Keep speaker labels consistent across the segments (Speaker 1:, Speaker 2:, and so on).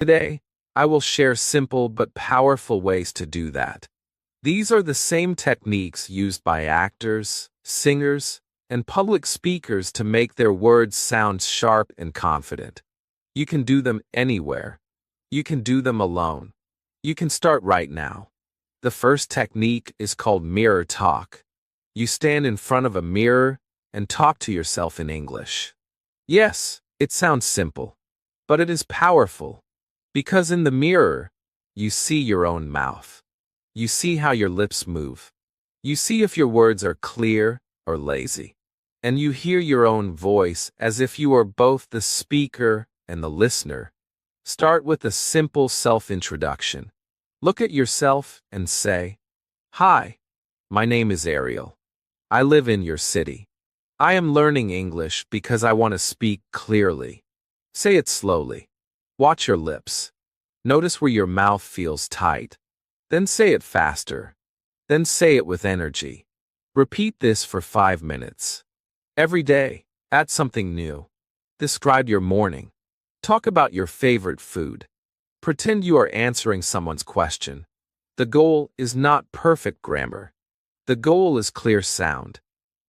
Speaker 1: Today, I will share simple but powerful ways to do that. These are the same techniques used by actors, singers, and public speakers to make their words sound sharp and confident. You can do them anywhere. You can do them alone. You can start right now. The first technique is called mirror talk. You stand in front of a mirror and talk to yourself in English. Yes, it sounds simple, but it is powerful. Because in the mirror, you see your own mouth. You see how your lips move. You see if your words are clear or lazy. And you hear your own voice as if you are both the speaker and the listener. Start with a simple self-introduction. Look at yourself and say, "Hi, my name is Ariel. I live in your city. I am learning English because I want to speak clearly." Say it slowly. Watch your lips. Notice where your mouth feels tight. Then say it faster. Then say it with energy. Repeat this for 5 minutes. Every day, add something new. Describe your morning. Talk about your favorite food. Pretend you are answering someone's question. The goal is not perfect grammar. The goal is clear sound.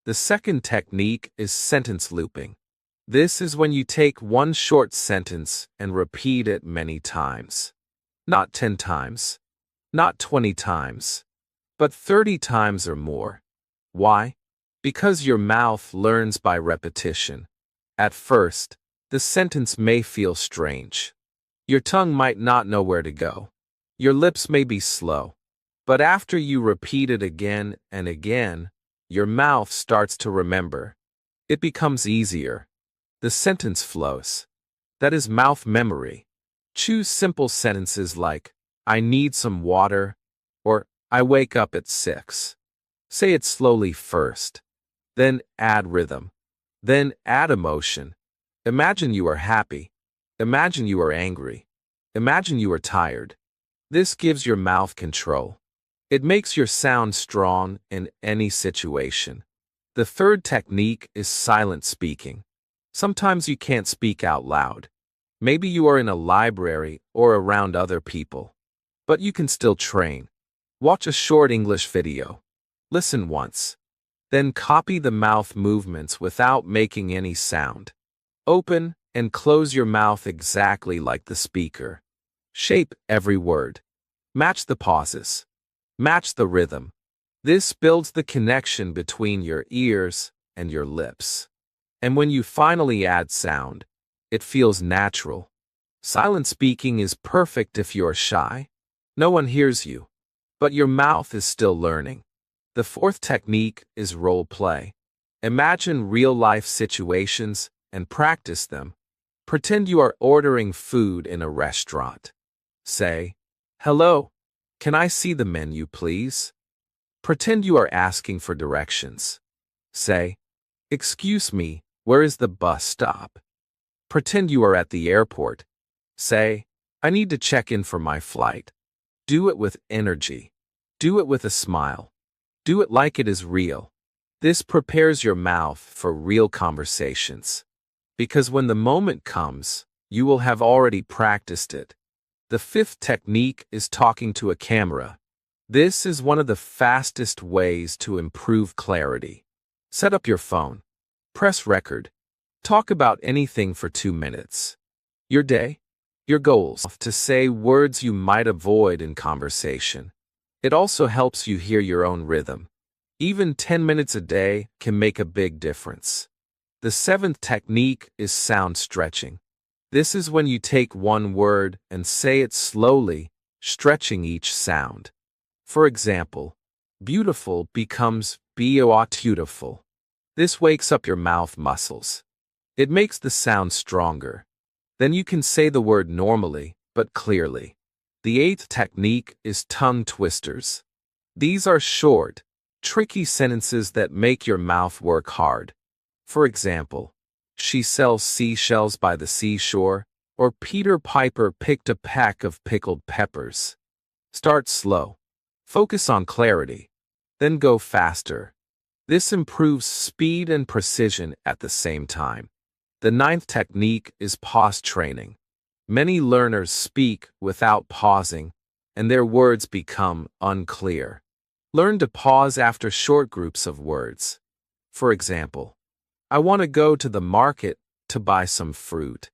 Speaker 1: The second technique is sentence looping. This is when you take one short sentence and repeat it many times. Not 10 times, not 20 times, but 30 times or more. Why? Because your mouth learns by repetition. At first, the sentence may feel strange. Your tongue might not know where to go. Your lips may be slow. But after you repeat it again and again, your mouth starts to remember. It becomes easier. The sentence flows. That is mouth memory. Choose simple sentences like, "I need some water," or "I wake up at 6." Say it slowly first. Then add rhythm. Then add emotion. Imagine you are happy. Imagine you are angry. Imagine you are tired. This gives your mouth control. It makes your sound strong in any situation. The third technique is silent speaking. Sometimes you can't speak out loud. Maybe you are in a library or around other people. But you can still train. Watch a short English video. Listen once. Then copy the mouth movements without making any sound. Open and close your mouth exactly like the speaker. Shape every word. Match the pauses. Match the rhythm. This builds the connection between your ears and your lips. And when you finally add sound, it feels natural. Silent speaking is perfect if you're shy. No one hears you, but your mouth is still learning. The fourth technique is role play. Imagine real-life situations and practice them. Pretend you are ordering food in a restaurant. Say, "Hello, can I see the menu, please?" Pretend you are asking for directions. Say, "Excuse me, where is the bus stop?" Pretend you are at the airport. Say, "I need to check in for my flight." Do it with energy. Do it with a smile. Do it like it is real. This prepares your mouth for real conversations. Because when the moment comes, you will have already practiced it. The fifth technique is talking to a camera. This is one of the fastest ways to improve clarity. Set up your phone. Press record. Talk about anything for 2 minutes. Your day, your goals, to say words you might avoid in conversation. It also helps you hear your own rhythm. Even 10 minutes a day can make a big difference. The seventh technique is sound stretching. This is when you take one word and say it slowly, stretching each sound. For example, beautiful becomes beautiful. This wakes up your mouth muscles. It makes the sound stronger. Then you can say the word normally, but clearly. The eighth technique is tongue twisters. These are short, tricky sentences that make your mouth work hard. For example, she sells seashells by the seashore, or Peter Piper picked a peck of pickled peppers. Start slow. Focus on clarity. Then go faster. This improves speed and precision at the same time. The ninth technique is pause training. Many learners speak without pausing, and their words become unclear. Learn to pause after short groups of words. For example, I want to go to the market to buy some fruit.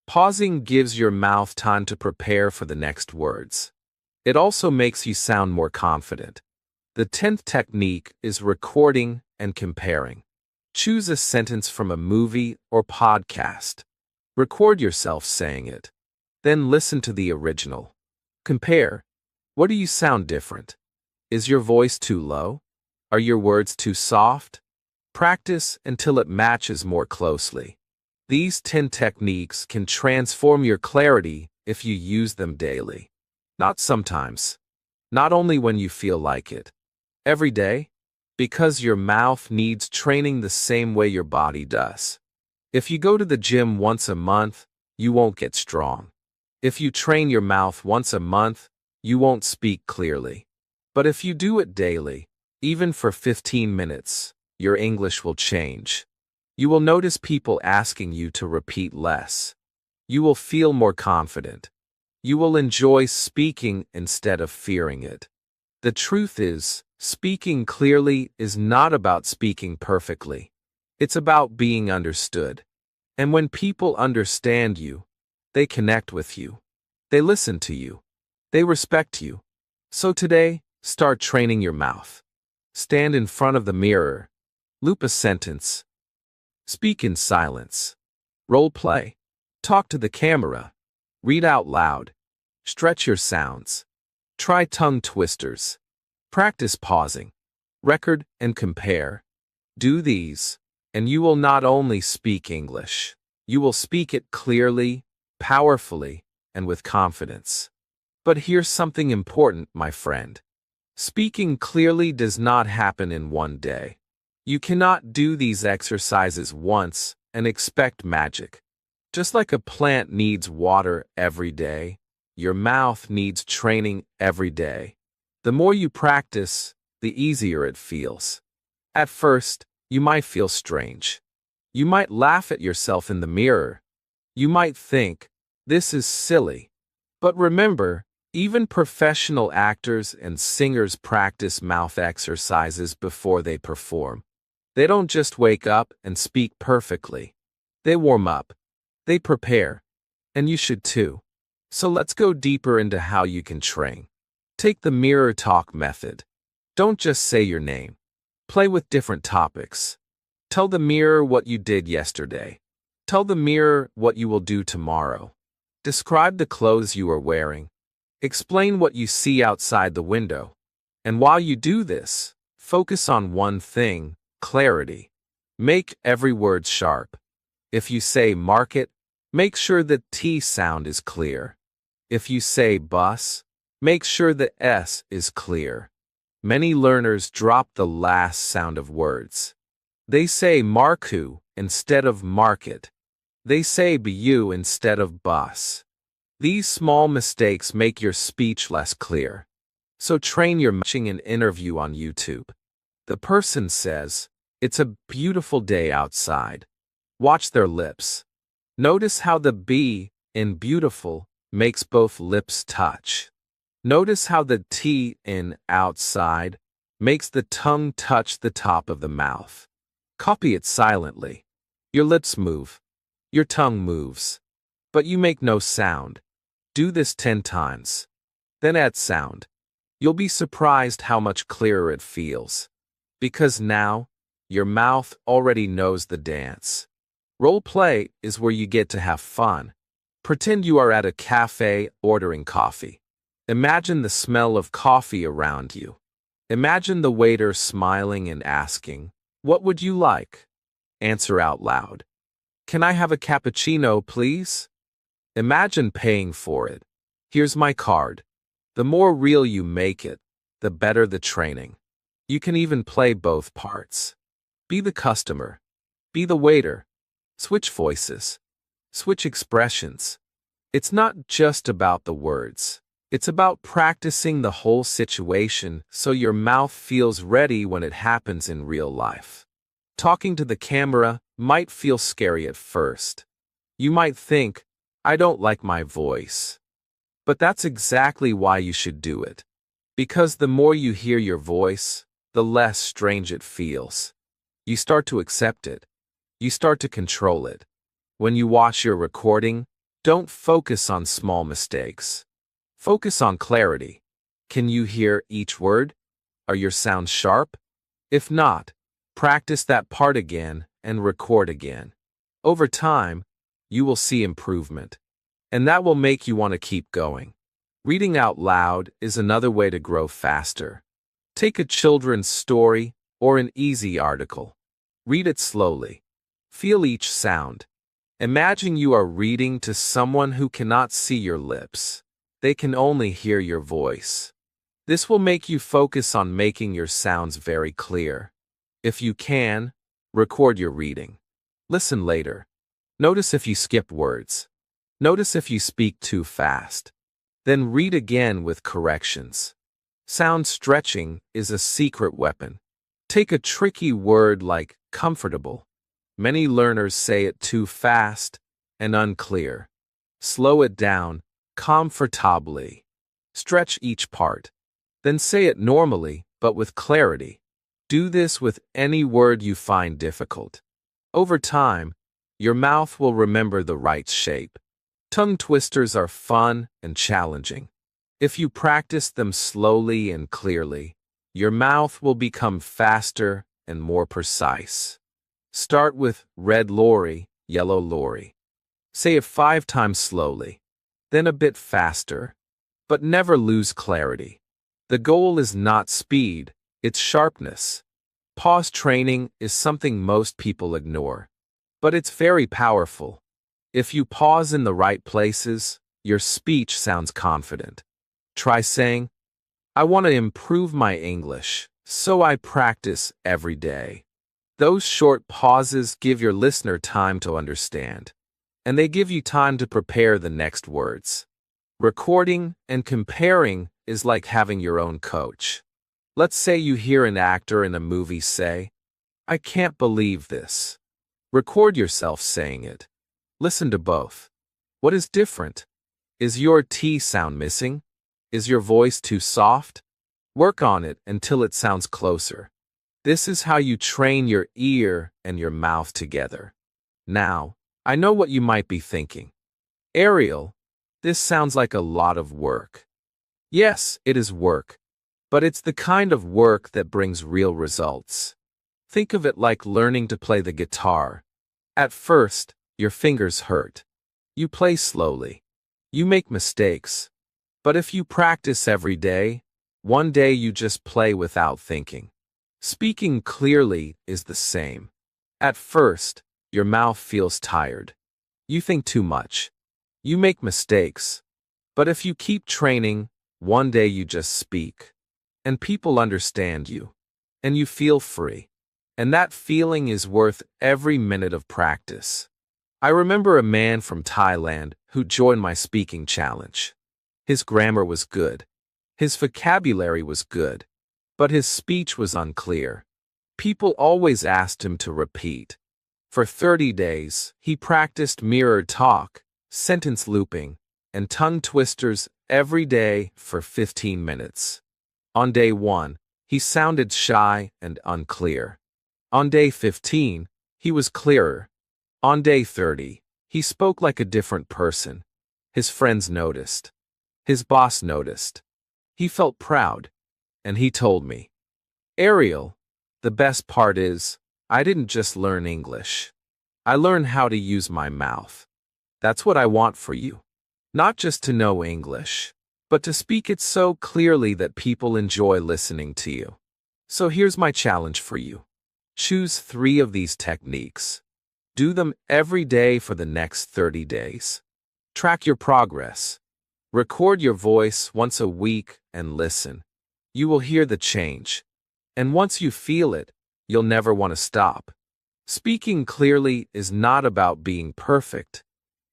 Speaker 1: Pausing gives your mouth time to prepare for the next words. It also makes you sound more confident. The 10th technique is recording and comparing. Choose a sentence from a movie or podcast. Record yourself saying it. Then listen to the original. Compare. What do you sound different? Is your voice too low? Are your words too soft? Practice until it matches more closely. These 10 techniques can transform your clarity if you use them daily. Not sometimes. Not only when you feel like it. Every day. Because your mouth needs training the same way your body does. If you go to the gym once a month, you won't get strong. If you train your mouth once a month, you won't speak clearly. But if you do it daily, even for 15 minutes, your English will change. You will notice people asking you to repeat less. You will feel more confident. You will enjoy speaking instead of fearing it. The truth is, speaking clearly is not about speaking perfectly. It's about being understood. And when people understand you, they connect with you. They listen to you. They respect you. So today, start training your mouth. Stand in front of the mirror. Loop a sentence. Speak in silence. Role play. Talk to the camera. Read out loud. Stretch your sounds. Try tongue twisters. Practice pausing. Record and compare. Do these, and you will not only speak English, you will speak it clearly, powerfully, and with confidence. But here's something important, my friend. Speaking clearly does not happen in one day. You cannot do these exercises once and expect magic. Just like a plant needs water every day, your mouth needs training every day. The more you practice, the easier it feels. At first, you might feel strange. You might laugh at yourself in the mirror. You might think, this is silly. But remember, even professional actors and singers practice mouth exercises before they perform. They don't just wake up and speak perfectly. They warm up. They prepare. And you should too. So let's go deeper into how you can train. Take the mirror talk method. Don't just say your name. Play with different topics. Tell the mirror what you did yesterday. Tell the mirror what you will do tomorrow. Describe the clothes you are wearing. Explain what you see outside the window. And while you do this, focus on one thing, clarity. Make every word sharp. If you say market, make sure the T sound is clear. If you say bus, make sure the S is clear. Many learners drop the last sound of words. They say marku instead of market. They say bu instead of bus. These small mistakes make your speech less clear. So train your matching an interview on YouTube. The person says, "It's a beautiful day outside." Watch their lips. Notice how the B in beautiful makes both lips touch. Notice how the T in outside makes the tongue touch the top of the mouth. Copy it silently. Your lips move. Your tongue moves. But you make no sound. Do this 10 times. Then add sound. You'll be surprised how much clearer it feels. Because now, your mouth already knows the dance. Role play is where you get to have fun. Pretend you are at a cafe ordering coffee. Imagine the smell of coffee around you. Imagine the waiter smiling and asking, "What would you like?" Answer out loud. "Can I have a cappuccino, please?" Imagine paying for it. "Here's my card." The more real you make it, the better the training. You can even play both parts. Be the customer. Be the waiter. Switch voices. Switch expressions. It's not just about the words. It's about practicing the whole situation so your mouth feels ready when it happens in real life. Talking to the camera might feel scary at first. You might think, I don't like my voice. But that's exactly why you should do it. Because the more you hear your voice, the less strange it feels. You start to accept it. You start to control it. When you watch your recording, don't focus on small mistakes. Focus on clarity. Can you hear each word? Are your sounds sharp? If not, practice that part again and record again. Over time, you will see improvement. And that will make you want to keep going. Reading out loud is another way to grow faster. Take a children's story or an easy article. Read it slowly. Feel each sound. Imagine you are reading to someone who cannot see your lips. They can only hear your voice. This will make you focus on making your sounds very clear. If you can, record your reading. Listen later. Notice if you skip words. Notice if you speak too fast. Then read again with corrections. Sound stretching is a secret weapon. Take a tricky word like comfortable. Many learners say it too fast and unclear. Slow it down, comfortably. Stretch each part. Then say it normally, but with clarity. Do this with any word you find difficult. Over time, your mouth will remember the right shape. Tongue twisters are fun and challenging. If you practice them slowly and clearly, your mouth will become faster and more precise. Start with red lorry, yellow lorry. Say it 5 times slowly, then a bit faster, but never lose clarity. The goal is not speed, it's sharpness. Pause training is something most people ignore, but it's very powerful. If you pause in the right places, your speech sounds confident. Try saying, I want to improve my English, so I practice every day. Those short pauses give your listener time to understand, and they give you time to prepare the next words. Recording and comparing is like having your own coach. Let's say you hear an actor in a movie say, I can't believe this. Record yourself saying it. Listen to both. What is different? Is your T sound missing? Is your voice too soft? Work on it until it sounds closer. This is how you train your ear and your mouth together. Now, I know what you might be thinking. Ariel, this sounds like a lot of work. Yes, it is work, but it's the kind of work that brings real results. Think of it like learning to play the guitar. At first, your fingers hurt. You play slowly. You make mistakes. But if you practice every day, one day you just play without thinking. Speaking clearly is the same. At first, your mouth feels tired. You think too much. You make mistakes. But if you keep training, one day you just speak. And people understand you. And you feel free. And that feeling is worth every minute of practice. I remember a man from Thailand who joined my speaking challenge. His grammar was good. His vocabulary was good. But his speech was unclear. People always asked him to repeat. For 30 days, he practiced mirrored talk, sentence looping, and tongue twisters every day for 15 minutes. On day 1, he sounded shy and unclear. On day 15, he was clearer. On day 30, he spoke like a different person. His friends noticed. His boss noticed. He felt proud. And he told me, Ariel, the best part is, I didn't just learn English. I learned how to use my mouth. That's what I want for you. Not just to know English, but to speak it so clearly that people enjoy listening to you. So here's my challenge for you. Choose 3 of these techniques. Do them every day for the next 30 days. Track your progress. Record your voice once a week and listen. You will hear the change. And once you feel it, you'll never want to stop. Speaking clearly is not about being perfect.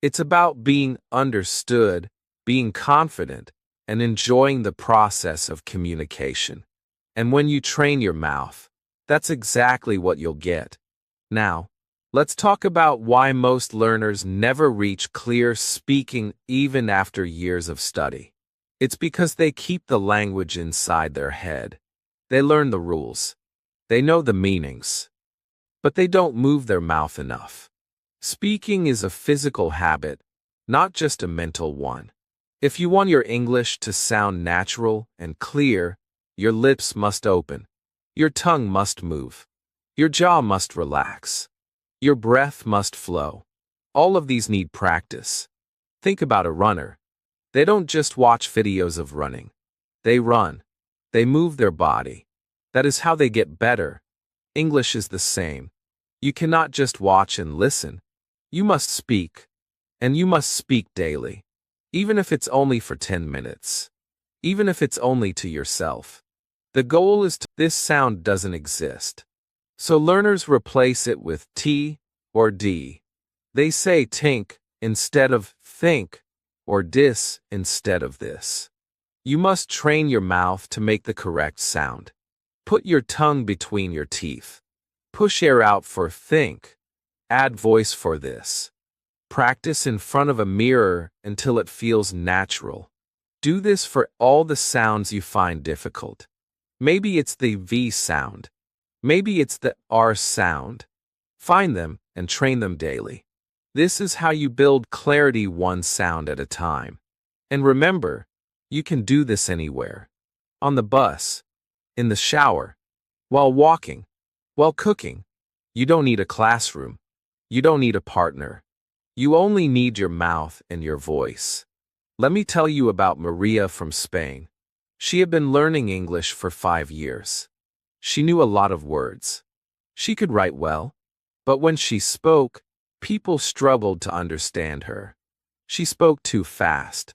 Speaker 1: It's about being understood, being confident, and enjoying the process of communication. And when you train your mouth, that's exactly what you'll get. Now, Let's talk about why most learners never reach clear speaking even after years of study. It's because they keep the language inside their head. They learn the rules. They know the meanings. But they don't move their mouth enough. Speaking is a physical habit, not just a mental one. If you want your English to sound natural and clear, your lips must open. Your tongue must move. Your jaw must relax. Your breath must flow. All of these need practice. Think about a runner. They don't just watch videos of running. They run. They move their body. That is how they get better. English is the same. You cannot just watch and listen. You must speak. And you must speak daily. Even if it's only for 10 minutes. Even if it's only to yourself. The goal is to this sound doesn't exist. So learners replace it with T or D. They say tink instead of think or dis instead of this. You must train your mouth to make the correct sound. Put your tongue between your teeth. Push air out for think. Add voice for this. Practice in front of a mirror until it feels natural. Do this for all the sounds you find difficult. Maybe it's the V sound. Maybe it's the R sound. Find them and train them daily. This is how you build clarity one sound at a time. And remember, you can do this anywhere. On the bus, in the shower, while walking, while cooking. You don't need a classroom. You don't need a partner. You only need your mouth and your voice. Let me tell you about Maria from Spain. She had been learning English for 5 years. She knew a lot of words. She could write well. But when she spoke, people struggled to understand her. She spoke too fast.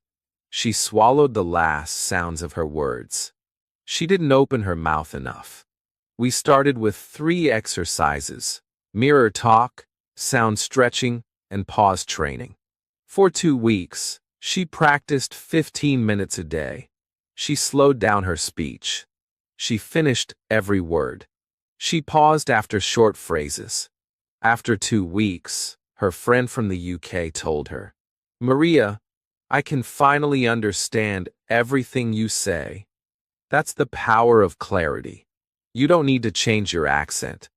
Speaker 1: She swallowed the last sounds of her words. She didn't open her mouth enough. We started with 3 exercises: mirror talk, sound stretching, and pause training. For 2 weeks, she practiced 15 minutes a day. She slowed down her speech. She finished every word. She paused after short phrases. After 2 weeks, her friend from the UK told her, "Maria, I can finally understand everything you say." That's the power of clarity. You don't need to change your accent.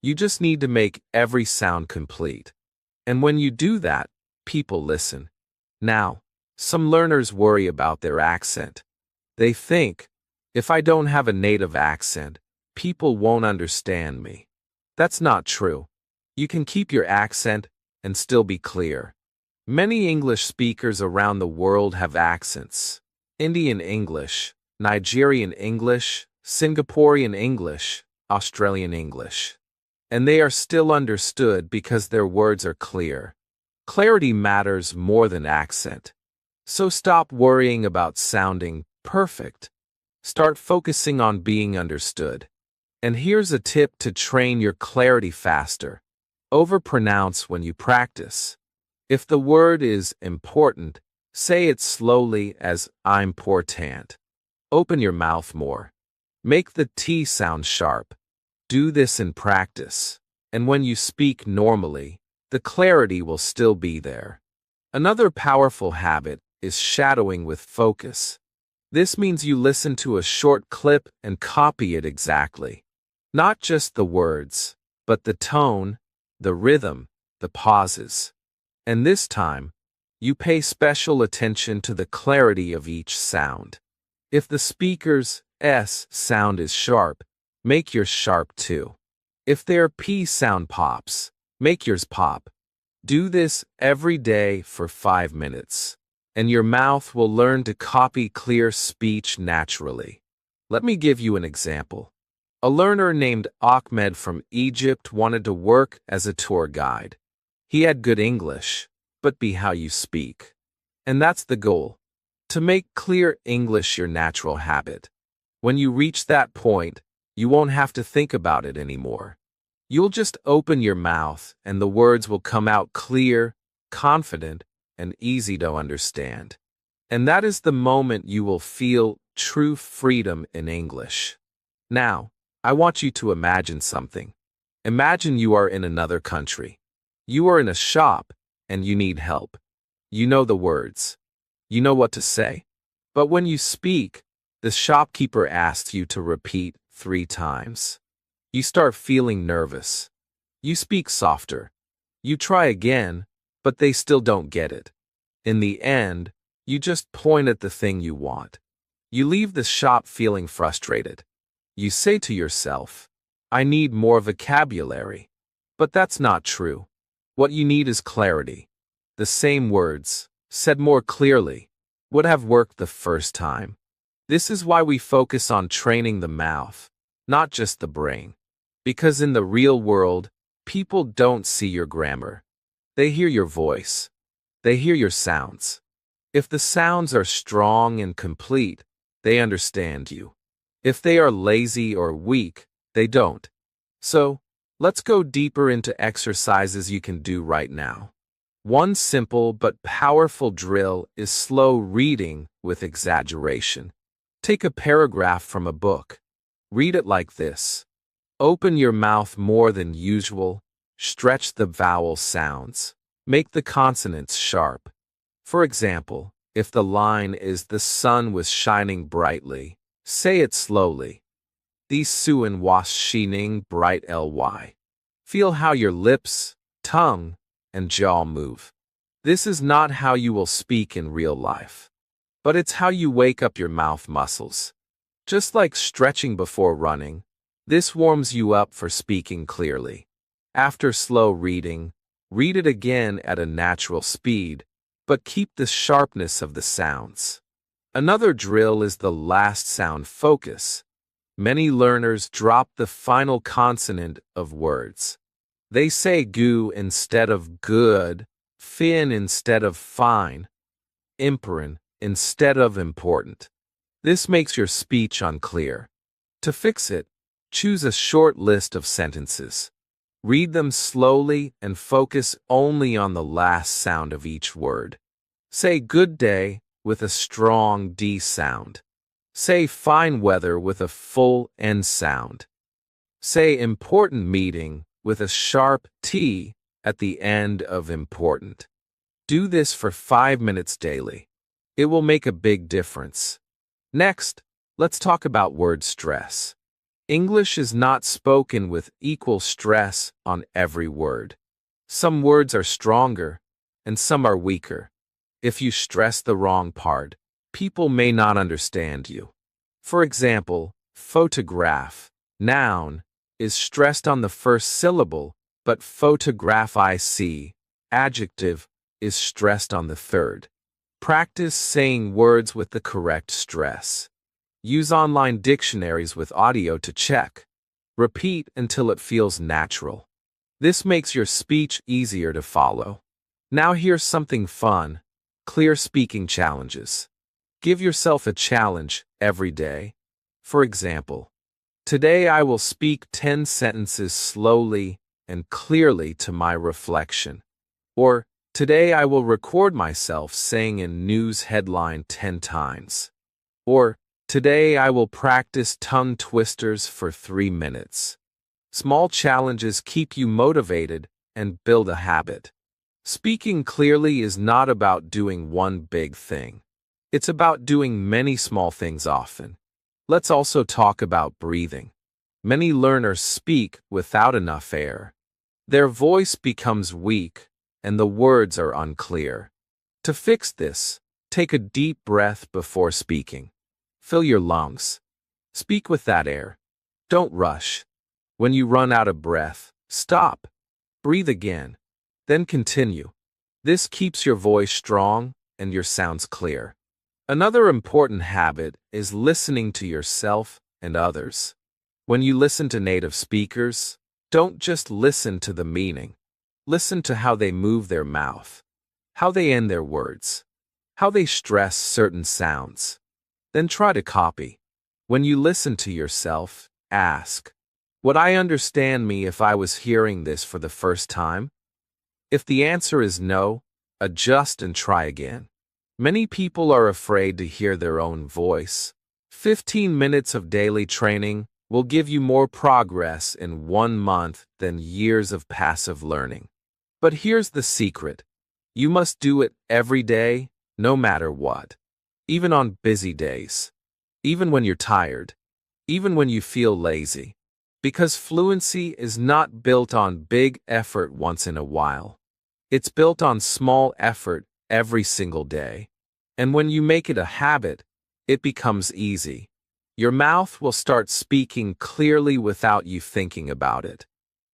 Speaker 1: You just need to make every sound complete. And when you do that, people listen. Now, some learners worry about their accent. They think, if I don't have a native accent, people won't understand me. That's not true. You can keep your accent and still be clear. Many English speakers around the world have accents: Indian English, Nigerian English, Singaporean English, Australian English. And they are still understood because their words are clear. Clarity matters more than accent. So stop worrying about sounding perfect. Start focusing on being understood. And here's a tip to train your clarity faster. Overpronounce when you practice. If the word is important, say it slowly as important. Open your mouth more. Make the T sound sharp. Do this in practice, and when you speak normally, the clarity will still be there. Another powerful habit is shadowing with focus. This means you listen to a short clip and copy it exactly. Not just the words, but the tone, the rhythm, the pauses. And this time, you pay special attention to the clarity of each sound. If the speaker's S sound is sharp, make yours sharp too. If their P sound pops, make yours pop. Do this every day for 5 minutes, and your mouth will learn to copy clear speech naturally. Let me give you an example. A learner named Ahmed from Egypt wanted to work as a tour guide. He had good English, but be how you speak. And that's the goal. To make clear English your natural habit. When you reach that point, you won't have to think about it anymore. You'll just open your mouth and the words will come out clear, confident, and easy to understand. And that is the moment you will feel true freedom in English. Now, I want you to imagine something. Imagine you are in another country. You are in a shop, and you need help. You know the words. You know what to say. But when you speak, the shopkeeper asks you to repeat 3 times. You start feeling nervous. You speak softer. You try again, but they still don't get it. In the end, you just point at the thing you want. You leave the shop feeling frustrated. You say to yourself, I need more vocabulary. But that's not true. What you need is clarity. The same words, said more clearly, would have worked the first time. This is why we focus on training the mouth, not just the brain. Because in the real world, people don't see your grammar. They hear your voice. They hear your sounds. If the sounds are strong and complete, they understand you. If they are lazy or weak, they don't. So, let's go deeper into exercises you can do right now. One simple but powerful drill is slow reading with exaggeration. Take a paragraph from a book. Read it like this. Open your mouth more than usual. Stretch the vowel sounds. Make the consonants sharp. For example, if the line is the sun was shining brightly, say it slowly. Die Sonne was shining bright ly. Feel how your lips, tongue, and jaw move. This is not how you will speak in real life, but it's how you wake up your mouth muscles. Just like stretching before running, this warms you up for speaking clearly. After slow reading, read it again at a natural speed, but keep the sharpness of the sounds. Another drill is the last sound focus. Many learners drop the final consonant of words. They say gu instead of good, fin instead of fine, important instead of important. This makes your speech unclear. To fix it, choose a short list of sentences. Read them slowly and focus only on the last sound of each word. Say good day with a strong D sound. Say fine weather with a full N sound. Say important meeting with a sharp T at the end of important. Do this for 5 minutes daily. It will make a big difference. Next, let's talk about word stress. English is not spoken with equal stress on every word. Some words are stronger, and some are weaker. If you stress the wrong part, people may not understand you. For example, photograph, noun, is stressed on the first syllable, but photograph adjective, is stressed on the third. Practice saying words with the correct stress. Use online dictionaries with audio to check. Repeat until it feels natural. This makes your speech easier to follow. Now here's something fun. Clear speaking challenges. Give yourself a challenge every day. For example, today I will speak 10 sentences slowly and clearly to my reflection. Or, today I will record myself saying a news headline 10 times. Or, today I will practice tongue twisters for 3 minutes. Small challenges keep you motivated and build a habit. Speaking clearly is not about doing one big thing. It's about doing many small things often. Let's also talk about breathing. Many learners speak without enough air. Their voice becomes weak, and the words are unclear. To fix this, take a deep breath before speaking. Fill your lungs. Speak with that air. Don't rush. When you run out of breath, stop. Breathe again. Then continue. This keeps your voice strong and your sounds clear. Another important habit is listening to yourself and others. When you listen to native speakers, don't just listen to the meaning. Listen to how they move their mouth, how they end their words, how they stress certain sounds. Then try to copy. When you listen to yourself, ask, would I understand me if I was hearing this for the first time? If the answer is no, adjust and try again. Many people are afraid to hear their own voice. 15 minutes of daily training will give you more progress in 1 month than years of passive learning. But here's the secret. You must do it every day, no matter what. Even on busy days. Even when you're tired. Even when you feel lazy. Because fluency is not built on big effort once in a while. It's built on small effort every single day. And when you make it a habit, it becomes easy. Your mouth will start speaking clearly without you thinking about it.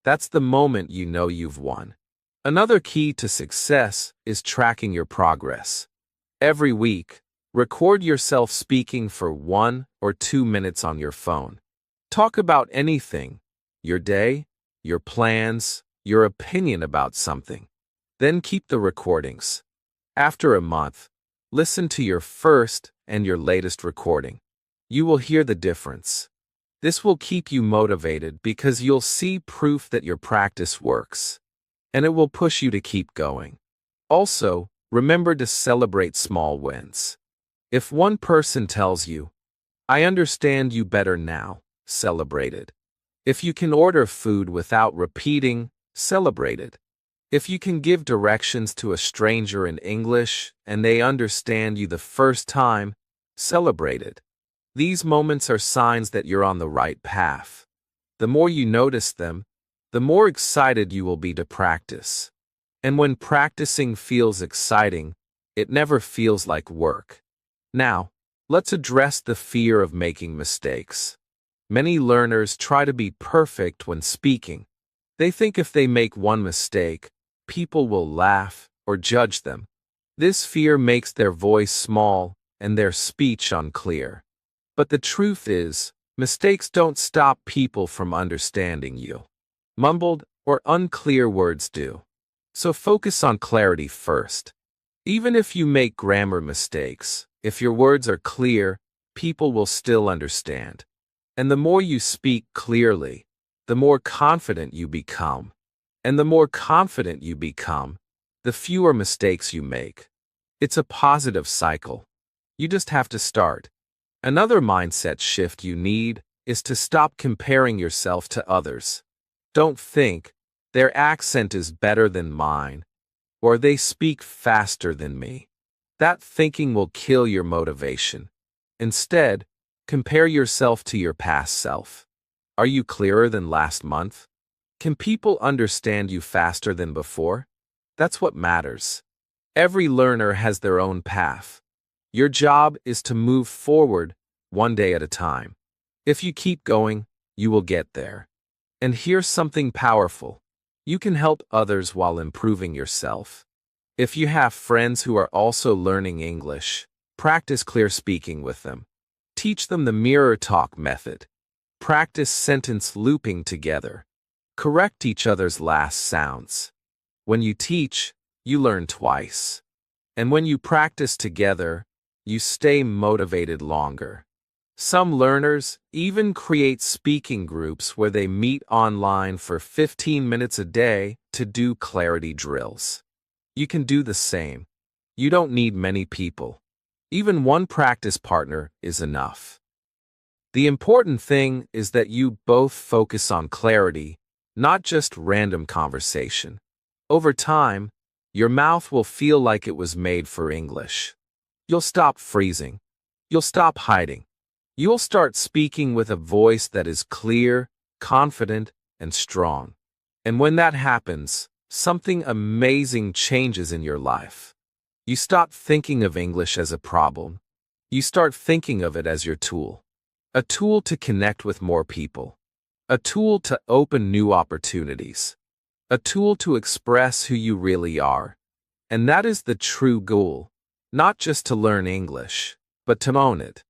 Speaker 1: That's the moment you know you've won. Another key to success is tracking your progress. Every week, record yourself speaking for 1 or 2 minutes on your phone. Talk about anything, your day, your plans, your opinion about something. Then keep the recordings. After a month, listen to your first and your latest recording. You will hear the difference. This will keep you motivated because you'll see proof that your practice works. And it will push you to keep going. Also, remember to celebrate small wins. If one person tells you, "I understand you better now," celebrate it. If you can order food without repeating, celebrate it. If you can give directions to a stranger in English and they understand you the first time, celebrate it. These moments are signs that you're on the right path. The more you notice them, the more excited you will be to practice. And when practicing feels exciting, it never feels like work. Now, let's address the fear of making mistakes. Many learners try to be perfect when speaking. They think if they make one mistake, people will laugh or judge them. This fear makes their voice small and their speech unclear. But the truth is, mistakes don't stop people from understanding you. Mumbled or unclear words do. So focus on clarity first. Even if you make grammar mistakes, if your words are clear, people will still understand. And the more you speak clearly, the more confident you become. And the more confident you become, the fewer mistakes you make. It's a positive cycle. You just have to start. Another mindset shift you need is to stop comparing yourself to others. Don't think, "Their accent is better than mine," or "They speak faster than me." That thinking will kill your motivation. Instead, compare yourself to your past self. Are you clearer than last month? Can people understand you faster than before? That's what matters. Every learner has their own path. Your job is to move forward one day at a time. If you keep going, you will get there. And here's something powerful. You can help others while improving yourself. If you have friends who are also learning English, practice clear speaking with them. Teach them the mirror talk method. Practice sentence looping together. Correct each other's last sounds. When you teach, you learn twice. And when you practice together, you stay motivated longer. Some learners even create speaking groups where they meet online for 15 minutes a day to do clarity drills. You can do the same. You don't need many people. Even one practice partner is enough. The important thing is that you both focus on clarity, not just random conversation. Over time, your mouth will feel like it was made for English. You'll stop freezing. You'll stop hiding. You'll start speaking with a voice that is clear, confident, and strong. And when that happens, something amazing changes in your life. You stop thinking of English as a problem. You start thinking of it as your tool. A tool to connect with more people. A tool to open new opportunities. A tool to express who you really are. And that is the true goal, not just to learn English, but to own it.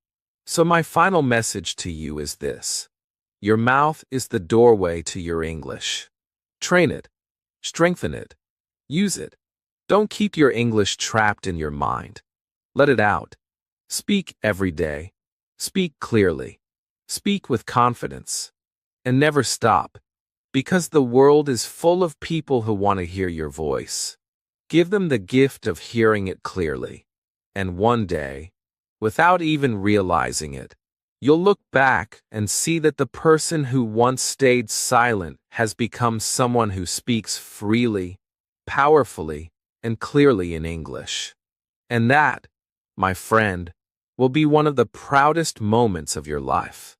Speaker 1: So my final message to you is this. Your mouth is the doorway to your English. Train it. Strengthen it. Use it. Don't keep your English trapped in your mind. Let it out. Speak every day. Speak clearly. Speak with confidence. And never stop. Because the world is full of people who want to hear your voice. Give them the gift of hearing it clearly. And one day, without even realizing it, you'll look back and see that the person who once stayed silent has become someone who speaks freely, powerfully and clearly in English. And that, my friend, will be one of the proudest moments of your life.